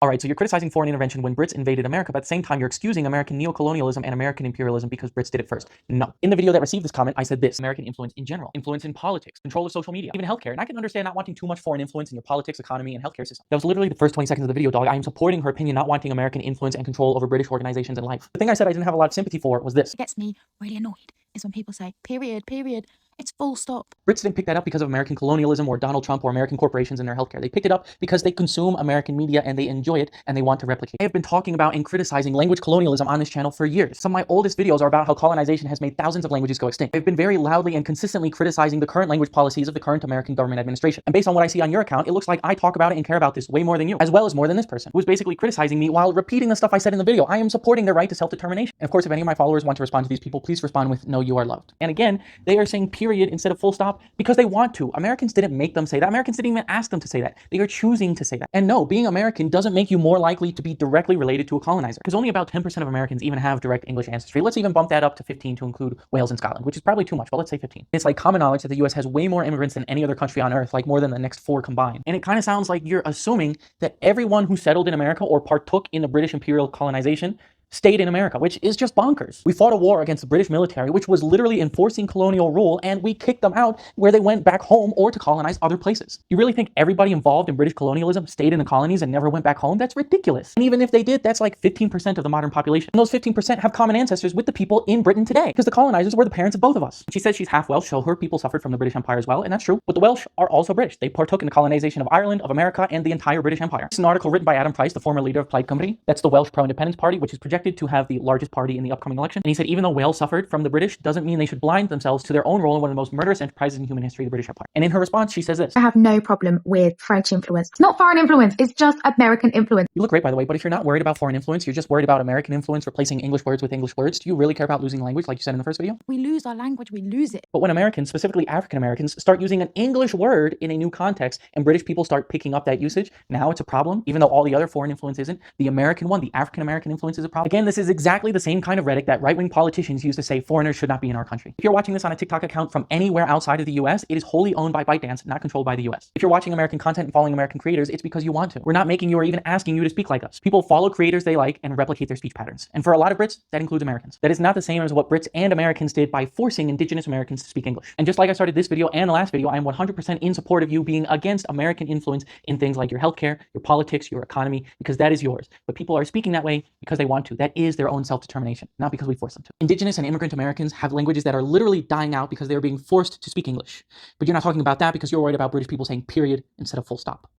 Alright, so you're criticizing foreign intervention when Brits invaded America, but at the same time you're excusing American neocolonialism and American imperialism because Brits did it first. No. In the video that received this comment, I said this: American influence in general, influence in politics, control of social media, even healthcare. And I can understand not wanting too much foreign influence in your politics, economy, and healthcare system. That was literally the first 20 seconds of the video, dog. I am supporting her opinion, not wanting American influence and control over British organizations and life. The thing I said I didn't have a lot of sympathy for was this. What gets me really annoyed is when people say, period, period. It's full stop. Brits didn't pick that up because of American colonialism or Donald Trump or American corporations in their healthcare. They picked it up because they consume American media and they enjoy it and they want to replicate. I have been talking about and criticizing language colonialism on this channel for years. Some of my oldest videos are about how colonization has made thousands of languages go extinct. I've been very loudly and consistently criticizing the current language policies of the current American government administration. And based on what I see on your account, it looks like I talk about it and care about this way more than you, as well as more than this person, who is basically criticizing me while repeating the stuff I said in the video. I am supporting their right to self-determination. And of course, if any of my followers want to respond to these people, please respond with, "No, you are loved." And again, they are saying period instead of full stop because they want to. Americans didn't make them say that. Americans didn't even ask them to say that. They are choosing to say that. And no, being American doesn't make you more likely to be directly related to a colonizer, because only about 10% of Americans even have direct English ancestry. Let's even bump that up to 15 to include Wales and Scotland, which is probably too much, but let's say 15. It's like common knowledge that the US has way more immigrants than any other country on earth, like more than the next 4 combined. And it kind of sounds like you're assuming that everyone who settled in America or partook in the British imperial colonization stayed in America, which is just bonkers. We fought a war against the British military, which was literally enforcing colonial rule, and we kicked them out where they went back home or to colonize other places. You really think everybody involved in British colonialism stayed in the colonies and never went back home? That's ridiculous. And even if they did, that's like 15% of the modern population. And those 15% have common ancestors with the people in Britain today, because the colonizers were the parents of both of us. She says she's half Welsh, so her people suffered from the British Empire as well, and that's true. But the Welsh are also British. They partook in the colonization of Ireland, of America, and the entire British Empire. It's an article written by Adam Price, the former leader of Plaid Company. That's the Welsh Pro-Independence Party, which is projected to have the largest party in the upcoming election. And he said even though Wales suffered from the British doesn't mean they should blind themselves to their own role in one of the most murderous enterprises in human history, the British Empire. And in her response, she says this: I have no problem with French influence. It's not foreign influence, it's just American influence. You look great, by the way, but if you're not worried about foreign influence, you're just worried about American influence replacing English words with English words, do you really care about losing language like you said in the first video? We lose our language, we lose it. But when Americans, specifically African Americans, start using an English word in a new context and British people start picking up that usage, now it's a problem, even though all the other foreign influence isn't. The American one, the African American influence, is a problem. Again, this is exactly the same kind of rhetoric that right-wing politicians use to say foreigners should not be in our country. If you're watching this on a TikTok account from anywhere outside of the US, it is wholly owned by ByteDance, not controlled by the US. If you're watching American content and following American creators, it's because you want to. We're not making you or even asking you to speak like us. People follow creators they like and replicate their speech patterns. And for a lot of Brits, that includes Americans. That is not the same as what Brits and Americans did by forcing indigenous Americans to speak English. And just like I started this video and the last video, I am 100% in support of you being against American influence in things like your healthcare, your politics, your economy, because that is yours. But people are speaking that way because they want to. That is their own self-determination, not because we force them to. Indigenous and immigrant Americans have languages that are literally dying out because they are being forced to speak English. But you're not talking about that because you're worried about British people saying period instead of full stop.